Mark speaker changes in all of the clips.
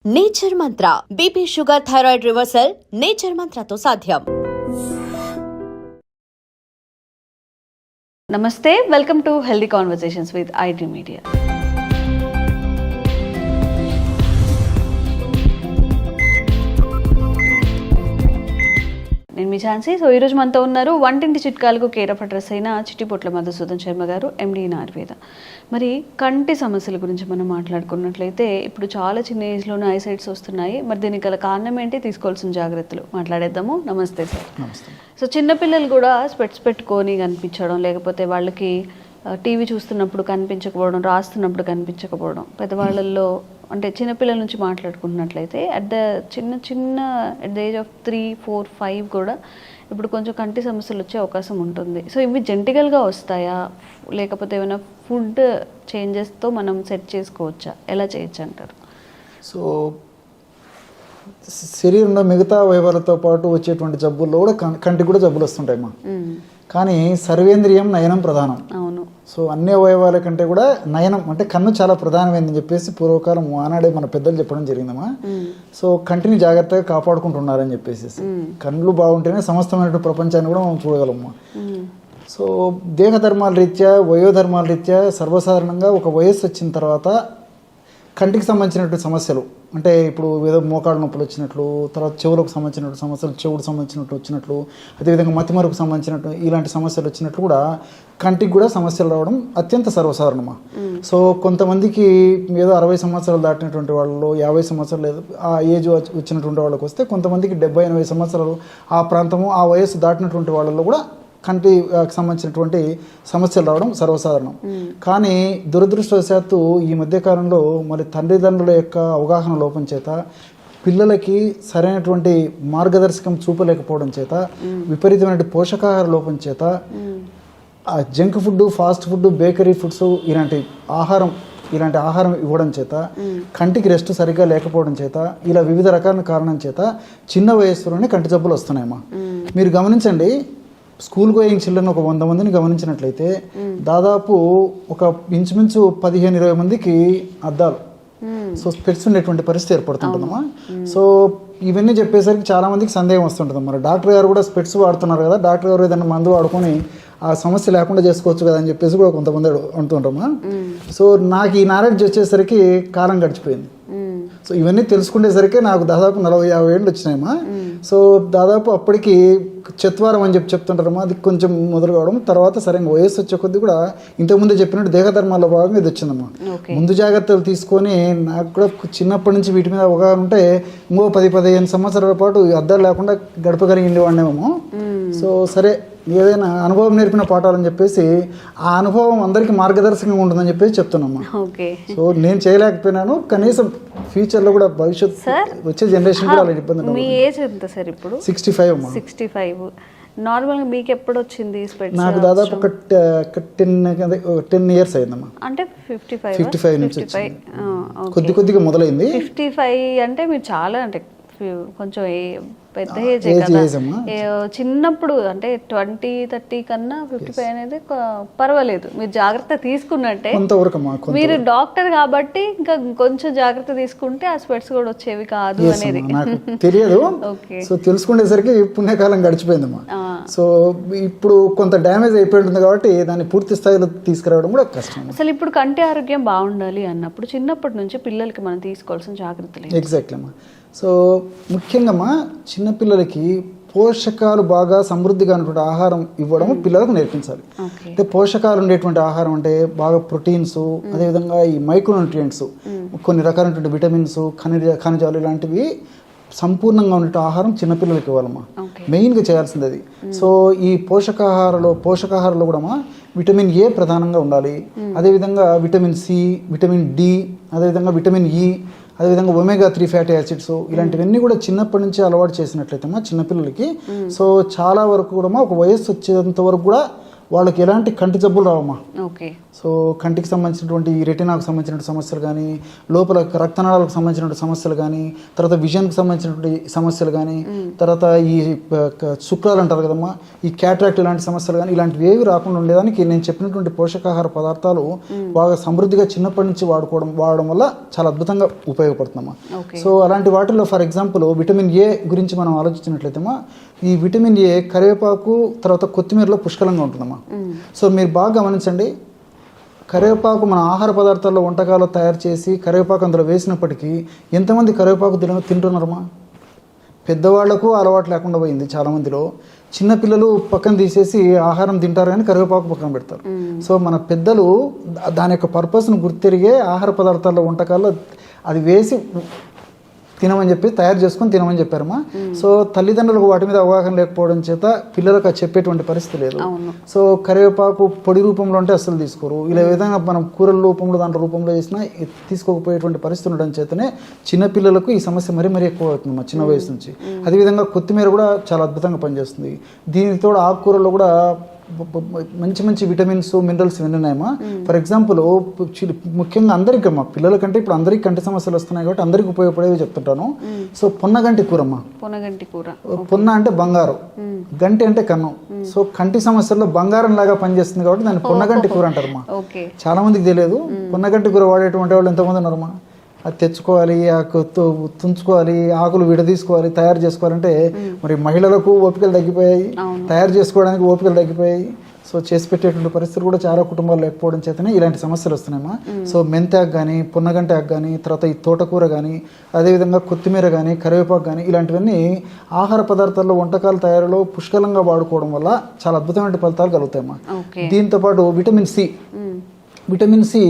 Speaker 1: Nature Mantra BP sugar thyroid reversal Nature మంత్రతో సాధ్యం.
Speaker 2: నమస్తే, welcome to healthy conversations with IT media. నేను మీ ఛాన్సీ. సో ఈరోజు మనతో ఉన్నారు వంటింటి చిట్కాలకు కేర్ ఆఫ్ అడ్రస్ అయిన చిట్టిపొట్ల మధుసూదన్ శర్మ గారు, ఎండి ఇన్ ఆయుర్వేద. మరి కంటి సమస్యల గురించి మనం మాట్లాడుకున్నట్లయితే ఇప్పుడు చాలా చిన్న ఏజ్లోనే ఐసైట్స్ వస్తున్నాయి. మరి దీనికి గల కారణం ఏంటి, తీసుకోవాల్సిన జాగ్రత్తలు మాట్లాడేద్దాము. నమస్తే సార్. సో చిన్నపిల్లలు కూడా స్పెట్స్ పెట్టుకొని కనిపించడం, లేకపోతే వాళ్ళకి టీవీ చూస్తున్నప్పుడు కనిపించకపోవడం, రాస్తున్నప్పుడు కనిపించకపోవడం, పెద్దవాళ్ళల్లో అంటే చిన్నపిల్లల నుంచి మాట్లాడుకుంటున్నట్లయితే అట్ ద ఏజ్ ఆఫ్ 3, 4, 5 కూడా ఇప్పుడు కొంచెం కంటి సమస్యలు వచ్చే అవకాశం ఉంటుంది. సో ఇవి జెంటికల్గా వస్తాయా, లేకపోతే ఏమైనా ఫుడ్ చేంజెస్తో మనం సెట్ చేసుకోవచ్చా, ఎలా చేయొచ్చు అంటారు?
Speaker 3: సో శరీరంలో మిగతా అవయవాలతో పాటు వచ్చేటువంటి జబ్బుల్లో కూడా కంటికి కూడా జబ్బులు వస్తుంటాయమ్మా. కానీ సర్వేంద్రియం నయనం ప్రధానం.
Speaker 2: అవును.
Speaker 3: సో అన్ని అవయవాల కంటే కూడా నయనం అంటే కన్ను చాలా ప్రధానమైందని చెప్పేసి పూర్వకాలం ఆనాడే మన పెద్దలు చెప్పడం జరిగిందమ్మా. సో కంటిని జాగ్రత్తగా కాపాడుకుంటున్నారని చెప్పేసి కళ్ళు బాగుంటేనే సమస్తమైన ప్రపంచాన్ని కూడా మనం చూడగలము. సో దేహధర్మాల రీత్యా, వయోధర్మాల రీత్యా సర్వసాధారణంగా ఒక వయస్సు వచ్చిన తర్వాత కంటికి సంబంధించినటువంటి సమస్యలు అంటే ఇప్పుడు ఏదో మోకాళ్ళ నొప్పులు వచ్చినట్లు, తర్వాత చెవులకు సంబంధించినటువంటి సమస్యలు, చెవుకు సంబంధించినట్టు వచ్చినట్లు, అదేవిధంగా మతిమరుకు సంబంధించినట్టు ఇలాంటి సమస్యలు వచ్చినట్లు కూడా కంటికి కూడా సమస్యలు రావడం అత్యంత సర్వసాధారణమా. సో కొంతమందికి ఏదో 60 సంవత్సరాలు దాటినటువంటి వాళ్ళు, 50 సంవత్సరాలు లేదు ఆ ఏజ్ వచ్చినటువంటి వాళ్ళకి వస్తే, కొంతమందికి 70-80 సంవత్సరాలు ఆ ప్రాంతము ఆ వయస్సు దాటినటువంటి వాళ్ళలో కూడా కంటికి సంబంధించినటువంటి సమస్యలు రావడం సర్వసాధారణం. కానీ దురదృష్టవశాత్తు ఈ మధ్యకాలంలో మరి తల్లిదండ్రుల యొక్క అవగాహన లోపం చేత, పిల్లలకి సరైనటువంటి మార్గదర్శకం చూపలేకపోవడం చేత, విపరీతమైన పోషకాహార లోపం చేత, junk food, fast food, bakery foods ఇలాంటి ఆహారం ఇవ్వడం చేత, కంటికి రెస్ట్ సరిగ్గా లేకపోవడం చేత, ఇలా వివిధ రకాల కారణం చేత చిన్న వయస్సులోనే కంటి జబ్బులు వస్తున్నాయమ్మా. మీరు గమనించండి, స్కూల్ గోయింగ్ చిల్డ్రన్ ఒక 100 మందిని గమనించినట్లయితే దాదాపు ఒక ఇంచుమించు 15-20 మందికి అద్దాలు, సో స్పెట్స్ ఉండేటువంటి పరిస్థితి ఏర్పడుతుంటుందమ్మా. సో ఇవన్నీ చెప్పేసరికి చాలా మందికి సందేహం వస్తుంటుంది, మరి డాక్టర్ గారు కూడా స్పెట్స్ వాడుతున్నారు కదా, డాక్టర్ గారు ఏదైనా మందు వాడుకొని ఆ సమస్య లేకుండా చేసుకోవచ్చు కదా అని చెప్పేసి కూడా కొంతమంది అంటుంటామా. సో నాకు ఈ నాలెడ్జ్ వచ్చేసరికి కాలం గడిచిపోయింది. సో ఇవన్నీ తెలుసుకునేసరికి నాకు దాదాపు 40-50 ఏళ్ళు వచ్చినాయమ్మా. సో దాదాపు అప్పటికి చత్వారం అని చెప్తుంటారమ్మా, అది కొంచెం మొదలు కావడం, తర్వాత సరైన వయస్సు వచ్చే కొద్ది కూడా ఇంతకుముందు చెప్పినట్టు దేహధర్మాల్లో భాగంగా ఇది వచ్చిందమ్మా. ముందు జాగ్రత్తలు తీసుకొని నాకు కూడా చిన్నప్పటి నుంచి వీటి మీద అవగాహన ఉంటే ఇంకో 10-15 సంవత్సరాల పాటు అద్దాలు లేకుండా గడపగలిగింది వాడినేమో. సో సరే, ఏదైనా అనుభవం నేర్పిన పాఠాలని చెప్పేసి ఆ అనుభవం అందరికీ మార్గదర్శకంగా ఉంటుందని చెప్పేసి చెప్తున్నామ్మా. సో నేను చేయలేకపోయినాను, కనీసం ఫ్యూచర్లో కూడా భవిష్యత్ వచ్చే జనరేషన్ కూడా అలా ఇబ్బంది.
Speaker 2: మీ ఏజ్ ఎంత సార్ ఇప్పుడు?
Speaker 3: 65 అమ్మా.
Speaker 2: 65. నార్మల్గా మీకు ఎప్పుడు వచ్చింది స్పెట్స్?
Speaker 3: నాకు దాదాపు ఒక 10 ఇయర్స్ అయిందమ్మా.
Speaker 2: అంటే 55
Speaker 3: నుంచి కొద్దిగా మొదలైంది.
Speaker 2: 55 అంటే మీరు చాలా అంటే కొంచెం పెద్ద ఏజ్ కదా. చిన్నప్పుడు అంటే 20-30 కన్నా 55 అనేది పర్వాలేదు, మీరు జాగ్రత్త తీసుకున్నట్టే. మీరు డాక్టర్ కాబట్టి ఇంకా కొంచెం జాగ్రత్త తీసుకుంటే ఆ స్పెట్స్ కూడా వచ్చేవి కాదు అనేది
Speaker 3: నాకు తెలియదు. సో తెలుసుకునేసరికి పుణ్యకాలం గడిచిపోయిందమ్మా. సో ఇప్పుడు కొంత డ్యామేజ్ అయిపోయి ఉంటుంది కాబట్టి దాన్ని పూర్తి స్థాయిలో తీసుకురావడం కూడా కష్టం.
Speaker 2: అసలు ఇప్పుడు కంటి ఆరోగ్యం బాగుండాలి అన్నప్పుడు చిన్నప్పటి నుంచి పిల్లలకి మనం తీసుకోవాల్సిన జాగ్రత్తలు
Speaker 3: ఎగ్జాక్ట్లీ అమ్మా. సో ముఖ్యంగా చిన్నపిల్లలకి పోషకాలు బాగా సమృద్ధిగా ఉన్నటువంటి ఆహారం ఇవ్వడం పిల్లలకు నేర్పించాలి. అంటే పోషకాలు ఉండేటువంటి ఆహారం అంటే బాగా ప్రోటీన్స్, అదేవిధంగా ఈ మైక్రోన్యూట్రియంట్స్, కొన్ని రకాలైనటువంటి విటమిన్స్, ఖనిజాలు ఇలాంటివి సంపూర్ణంగా ఉండే ఆహారం చిన్నపిల్లలకి ఇవ్వాలమ్మా. మెయిన్గా చేయాల్సింది అది. సో ఈ పోషకాహారంలో కూడా విటమిన్ ఏ ప్రధానంగా ఉండాలి, అదేవిధంగా విటమిన్ సి, విటమిన్ డి, అదేవిధంగా విటమిన్ ఈ, అదేవిధంగా ఒమేగా-3 ఫ్యాటీ యాసిడ్స్, ఇలాంటివన్నీ కూడా చిన్నప్పటి నుంచి అలవాటు చేసినట్లయితే చిన్నపిల్లలకి సో చాలా వరకు కూడా ఒక వయస్సు వచ్చేంత వరకు కూడా వాళ్ళకి ఎలాంటి కంటి జబ్బులు రావమ్మా.
Speaker 2: ఓకే.
Speaker 3: సో కంటికి సంబంధించినటువంటి ఈ రెటినాకు సంబంధించినటువంటి సమస్యలు కానీ, లోపల రక్తనాళాలకు సంబంధించినటువంటి సమస్యలు కానీ, తర్వాత విజన్కి సంబంధించినటువంటి సమస్యలు కానీ, తర్వాత ఈ శుక్రాలు అంటారు కదమ్మా, ఈ క్యాట్రాక్ట్ ఇలాంటి సమస్యలు కానీ, ఇలాంటివి ఏవి రాకుండా ఉండేదానికి నేను చెప్పినటువంటి పోషకాహార పదార్థాలు బాగా సమృద్ధిగా చిన్నప్పటి నుంచి వాడడం వల్ల చాలా అద్భుతంగా ఉపయోగపడుతుందమ్మా. సో అలాంటి వాటిల్లో ఫర్ ఎగ్జాంపుల్ విటమిన్ ఏ గురించి మనం ఆలోచించినట్లయితేమా, ఈ విటమిన్ ఏ కరివేపాకు తర్వాత కొత్తిమీరలో పుష్కలంగా ఉంటుందమ్మా. సో మీరు బాగా గమనించండి, కరివేపాకు మన ఆహార పదార్థాల్లో వంటకాలు తయారు చేసి కరివేపాకు అందులో వేసినప్పటికీ ఎంతమంది కరివేపాకు తింటున్నారమ్మా? పెద్దవాళ్లకు అలవాటు లేకుండా పోయింది చాలామందిలో. చిన్నపిల్లలు పక్కన తీసేసి ఆహారం తింటారు కానీ కరివేపాకు పక్కన పెడతారు. సో మన పెద్దలు దాని యొక్క పర్పస్ను గుర్తిరిగే ఆహార పదార్థాల్లో వంటకాల్లో అది వేసి తినమని చెప్పి తయారు చేసుకొని తినమని చెప్పారమ్మా. సో తల్లిదండ్రులకు వాటి మీద అవగాహన లేకపోవడం చేత పిల్లలకు అది చెప్పేటువంటి పరిస్థితి లేదు. సో కరివేపాకు పొడి రూపంలో అంటే అస్సలు తీసుకోరు. ఇలా విధంగా మనం కూరల రూపంలో దాంట్లో రూపంలో చేసినా తీసుకోకపోయేటువంటి పరిస్థితి ఉండడం చేతనే చిన్నపిల్లలకు ఈ సమస్య మరీ ఎక్కువ అవుతుందమ్మా చిన్న వయసు నుంచి. అదేవిధంగా కొత్తిమీర కూడా చాలా అద్భుతంగా పనిచేస్తుంది. దీనితో ఆకుకూరల్లో కూడా మంచి విటమిన్స్ మినరల్స్ ఇవన్నీ ఉన్నాయమ్మా. ఫర్ ఎగ్జాంపుల్ ముఖ్యంగా అందరికీ అమ్మా, పిల్లల కంటే ఇప్పుడు అందరికీ కంటి సమస్యలు వస్తున్నాయి కాబట్టి అందరికి ఉపయోగపడేవి చెప్తుంటాను. సో పొన్నగంటి కూర అమ్మా. పొన్న అంటే బంగారం, గంటి అంటే కన్నం. సో కంటి సమస్యల్లో బంగారం లాగా పనిచేస్తుంది కాబట్టి దాన్ని పొన్నగంటి కూర అంటారమ్మా. చాలా మందికి తెలియదు. పొన్నగంటి కూర వాడేటువంటి వాళ్ళు ఎంతమంది ఉన్నారమ్మా? అది తెచ్చుకోవాలి, తుంచుకోవాలి, ఆకులు విడదీసుకోవాలి, తయారు చేసుకోవాలంటే మరి మహిళలకు ఓపికలు తగ్గిపోయాయి, తయారు చేసుకోవడానికి ఓపికలు తగ్గిపోయాయి. సో చేసి పెట్టేటువంటి పరిస్థితులు కూడా చాలా కుటుంబాలు లేకపోవడం చేతనే ఇలాంటి సమస్యలు వస్తున్నాయమ్మా. సో మెంతాకు కానీ, పున్నగంటాకు కానీ, తర్వాత ఈ తోటకూర కానీ, అదేవిధంగా కొత్తిమీర కానీ, కరివేపాకు కానీ, ఇలాంటివన్నీ ఆహార పదార్థాల్లో వంటకాల తయారీలో పుష్కలంగా వాడుకోవడం వల్ల చాలా అద్భుతమైన ఫలితాలు కలుగుతాయమ్మా. దీంతోపాటు విటమిన్ సి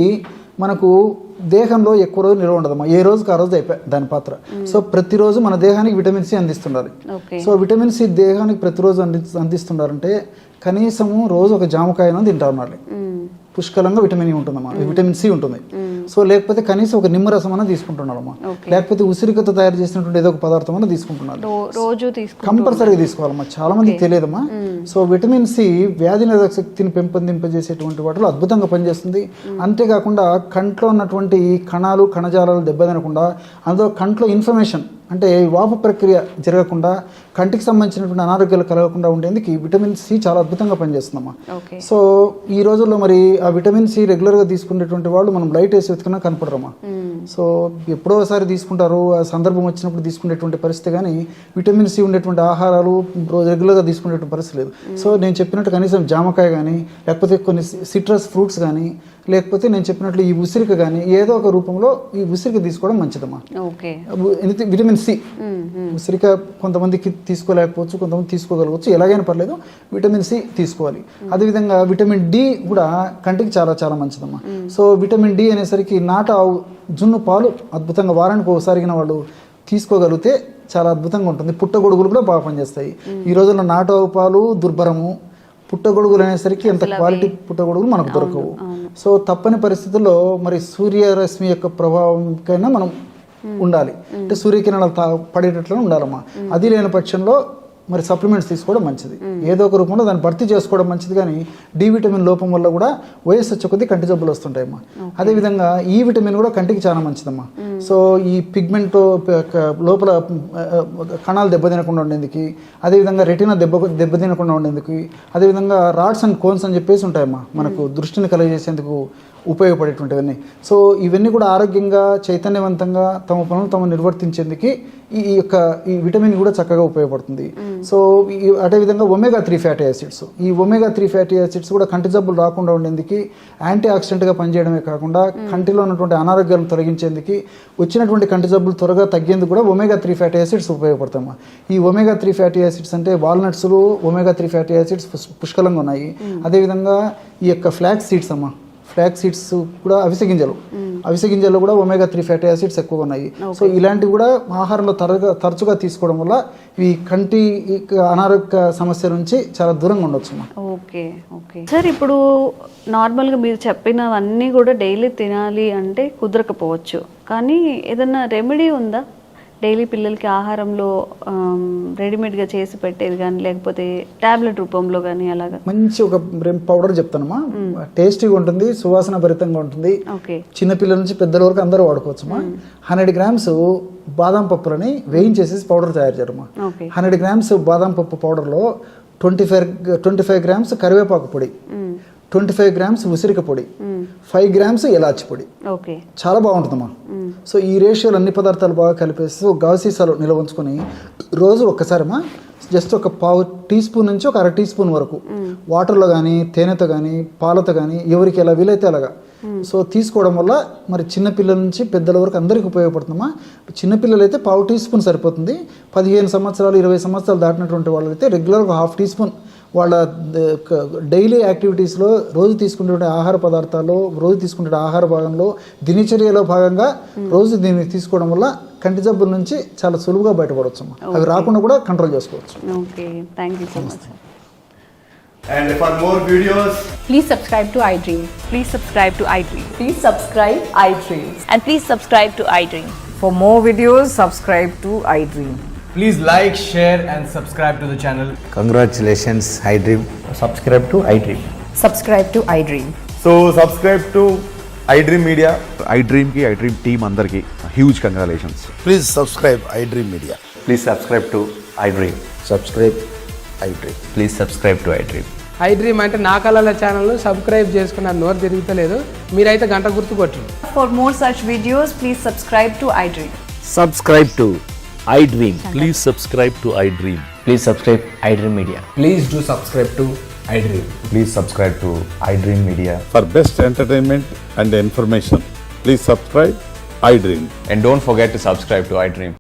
Speaker 3: మనకు దేహంలో ఎక్కువ రోజు నిల్వ ఉండదమ్మా. ఏ రోజుకి ఆ రోజు అయిపోయి దాని పాత్ర. సో ప్రతిరోజు మన దేహానికి విటమిన్ సి అందిస్తుండాలి. సో విటమిన్ సి దేహానికి ప్రతిరోజు అందిస్తుండారంటే కనీసము రోజు ఒక జామకాయను తింటా ఉండాలి. పుష్కలంగా విటమిన్ ఈ ఉంటుందమ్మా, విటమిన్ సి ఉంటుంది. సో లేకపోతే కనీసం ఒక నిమ్మరసం అన్న తీసుకుంటున్నాడమ్మా, లేకపోతే ఉసిరికతో తయారు చేసినటువంటి ఏదో ఒక పదార్థం అన్న తీసుకుంటున్నారు. కంపల్సరీగా తీసుకోవాలమ్మా. చాలా మందికి తెలియదమ్మా. సో విటమిన్ సి వ్యాధి నిరోధక శక్తిని పెంపొందింపజేసేటువంటి వాటిలో అద్భుతంగా పనిచేస్తుంది. అంతేకాకుండా కంట్లో ఉన్నటువంటి కణాలు కణజాలాలు దెబ్బతినకుండా, అందులో కంట్లో ఇన్ఫర్మేషన్ అంటే వాపు ప్రక్రియ జరగకుండా, కంటికి సంబంధించినటువంటి అనారోగ్యాలు కలగకుండా ఉండేందుకు ఈ విటమిన్ సి చాలా అద్భుతంగా పనిచేస్తుందమ్మా. సో ఈ రోజుల్లో మరి ఆ విటమిన్ సి రెగ్యులర్గా తీసుకునేటువంటి వాళ్ళు మనం లైట్ వేసి వెతుకున్నా కనపడరమ్మా. సో ఎప్పుడో ఒకసారి తీసుకుంటారు, ఆ సందర్భం వచ్చినప్పుడు తీసుకునేటువంటి పరిస్థితి, కానీ విటమిన్ సి ఉండేటువంటి ఆహారాలు రెగ్యులర్గా తీసుకునేటువంటి పరిస్థితి లేదు. సో నేను చెప్పినట్టు కనీసం జామకాయ కానీ, లేకపోతే కొన్ని సిట్రస్ ఫ్రూట్స్ కానీ, లేకపోతే నేను చెప్పినట్లు ఈ ఉసిరిక కానీ ఏదో ఒక రూపంలో ఈ ఉసిరిక తీసుకోవడం మంచిదమ్మా. విటమిన్ సి ఉసిరిక కొంతమందికి తీసుకోలేకపోవచ్చు, కొంతమంది తీసుకోగలవచ్చు, ఎలాగైనా పర్లేదు విటమిన్ సి తీసుకోవాలి. అదేవిధంగా విటమిన్ డి కూడా కంటికి చాలా చాలా మంచిదమ్మా. సో విటమిన్ డి అనేసరికి నాటు ఆవు జున్ను పాలు అద్భుతంగా వారానికి ఒకసారిగిన వాళ్ళు తీసుకోగలిగితే చాలా అద్భుతంగా ఉంటుంది. పుట్టగొడుగులు కూడా బాగా పనిచేస్తాయి. ఈ రోజుల్లో నాటు ఆవు పాలు దుర్భరము, పుట్టగొడుగులు అనేసరికి ఎంత క్వాలిటీ పుట్టగొడుగులు మనకు దొరకవు. సో తప్పని పరిస్థితుల్లో మరి సూర్యరశ్మి యొక్క ప్రభావంకైనా మనం ఉండాలి, అంటే సూర్యకిరణాలు పడేటట్లు ఉండాలమ్మా. అది లేని పక్షంలో మరి సప్లిమెంట్స్ తీసుకోవడం మంచిది, ఏదో ఒక రూపంలో దాన్ని భర్తీ చేసుకోవడం మంచిది. కానీ డి విటమిన్ లోపం వల్ల కూడా వయస్సు వచ్చే కొద్దీ కంటి జబ్బులు వస్తుంటాయమ్మా. అదేవిధంగా ఈ విటమిన్ కూడా కంటికి చాలా మంచిదమ్మా. సో ఈ పిగ్మెంట్ లోపల కణాలు దెబ్బతినకుండా ఉండేందుకు, అదేవిధంగా రెటినా దెబ్బతినకుండా ఉండేందుకు, అదేవిధంగా రాడ్స్ అండ్ కోన్స్ అని చెప్పేసి ఉంటాయమ్మా మనకు దృష్టిని కలుగజేసేందుకు ఉపయోగపడేటువంటివన్నీ. సో ఇవన్నీ కూడా ఆరోగ్యంగా చైతన్యవంతంగా తమ పనులు తమ నిర్వర్తించేందుకు ఈ విటమిన్ కూడా చక్కగా ఉపయోగపడుతుంది. సో అదేవిధంగా ఒమేగా-3 ఫ్యాటీ యాసిడ్స్, ఈ ఒమేగా-3 ఫ్యాటీ యాసిడ్స్ కూడా కంటి జబ్బులు రాకుండా ఉండేందుకు యాంటీ ఆక్సిడెంట్గా పనిచేయడమే కాకుండా కంటిలో ఉన్నటువంటి అనారోగ్యాలను తొలగించేందుకు, వచ్చినటువంటి కంటి జబ్బులు త్వరగా తగ్గేందుకు కూడా ఒమేగా-3 ఫ్యాటీ యాసిడ్స్ ఉపయోగపడతామా. ఈ ఒమేగా-3 ఫ్యాటీ యాసిడ్స్ అంటే వాల్నట్స్లో ఒమేగా-3 ఫ్యాటీ యాసిడ్స్ పుష్కలంగా ఉన్నాయి. అదేవిధంగా ఈ యొక్క ఫ్లాక్స్ సీడ్స్ అమ్మా, ఫ్లాక్స్ సీడ్స్ కూడా అవిసె గింజల్లో కూడా ఒమేగా-3 ఫ్యాటీ యాసిడ్స్ ఎక్కువగా ఉన్నాయి. సో ఇలాంటివి కూడా ఆహారంలో తరచుగా తీసుకోవడం వల్ల ఈ కంటి అనారోగ్య సమస్య నుంచి చాలా దూరంగా ఉండొచ్చు.
Speaker 2: ఓకే సార్, ఇప్పుడు నార్మల్గా మీరు చెప్పినవన్నీ కూడా డైలీ తినాలి అంటే కుదరకపోవచ్చు, కానీ ఏదన్నా రెమెడీ ఉందా డైలీ పిల్లలకి ఆహారంలో రెడీమేడ్గా చేసి పెట్టేది కానీ లేకపోతే టాబ్లెట్ రూపంలో కానీ అలాగా?
Speaker 3: మంచి ఒక పౌడర్ చెప్తానమ్మా, టేస్టీగా ఉంటుంది, సువాసన భరితంగా ఉంటుంది.
Speaker 2: ఓకే.
Speaker 3: చిన్నపిల్లల నుంచి పెద్దల వరకు అందరూ వాడుకోవచ్చమ్మా. 100 grams బాదం పప్పులని వేయించేసి పౌడర్ తయారు చేయడమ్మా. 100 grams బాదం పప్పు పౌడర్లో 25 grams కరివేపాకు పొడి, 25 grams ఉసిరిక పొడి, 5 grams ఇలాచి పొడి.
Speaker 2: ఓకే.
Speaker 3: చాలా బాగుంటుందమ్మా. సో ఈ రేషియోలు అన్ని పదార్థాలు బాగా కలిపేసి గాజు సీసాలో నిల్వ ఉంచుకొని రోజు ఒక్కసారమ్మా జస్ట్ ఒక పావు టీ స్పూన్ నుంచి ఒక 1/2 టీ స్పూన్ వరకు వాటర్లో కానీ తేనెతో కానీ పాలతో కానీ ఎవరికి ఎలా వీలైతే అలాగా సో తీసుకోవడం వల్ల మరి చిన్నపిల్లల నుంచి పెద్దల వరకు అందరికీ ఉపయోగపడుతుందమ్మా. చిన్నపిల్లలు అయితే పావు టీ స్పూన్ సరిపోతుంది. 15 సంవత్సరాలు 20 సంవత్సరాలు దాటినటువంటి వాళ్ళైతే రెగ్యులర్గా 1/2 టీ స్పూన్ వాళ్ళ డైలీ యాక్టివిటీస్లో రోజు తీసుకునే ఆహార పదార్థాల్లో రోజు తీసుకునే ఆహార భాగంలో దినచర్యలో భాగంగా రోజు దీన్ని తీసుకోవడం వల్ల కంటి జబ్బుల నుంచి చాలా సులువుగా బయటపడవచ్చు. అవి రాకుండా కూడా కంట్రోల్ చేసుకోవచ్చు.
Speaker 2: Okay, thank you so much.
Speaker 4: And for more videos,
Speaker 5: Please subscribe to iDream.
Speaker 6: Please subscribe to iDream.
Speaker 5: Please subscribe iDream.
Speaker 6: And please subscribe to iDream.
Speaker 7: For more videos, subscribe to iDream.
Speaker 4: please like, share and subscribe to the channel.
Speaker 8: Congratulations, iDream.
Speaker 4: Subscribe to iDream.
Speaker 5: Subscribe to iDream.
Speaker 4: So subscribe to iDream Media.
Speaker 9: iDream ki iDream team andarki huge congratulations.
Speaker 8: Please subscribe iDream Media.
Speaker 10: Please subscribe to iDream.
Speaker 8: Subscribe iDream.
Speaker 10: Please subscribe to iDream.
Speaker 11: iDream అంటే నా కళల channel subscribe చేసుకున్నారు, నోరు తిరుగుతలేదు, మీరైతే గంట గుర్తు కొట్టండి.
Speaker 6: For more such videos, please subscribe to iDream.
Speaker 10: Subscribe to iDream.
Speaker 12: Please subscribe to iDream.
Speaker 10: Please subscribe iDream Media.
Speaker 4: Please do subscribe to iDream.
Speaker 10: Please subscribe to iDream Media.
Speaker 9: For best entertainment and information, please subscribe iDream.
Speaker 10: And don't forget to subscribe to iDream.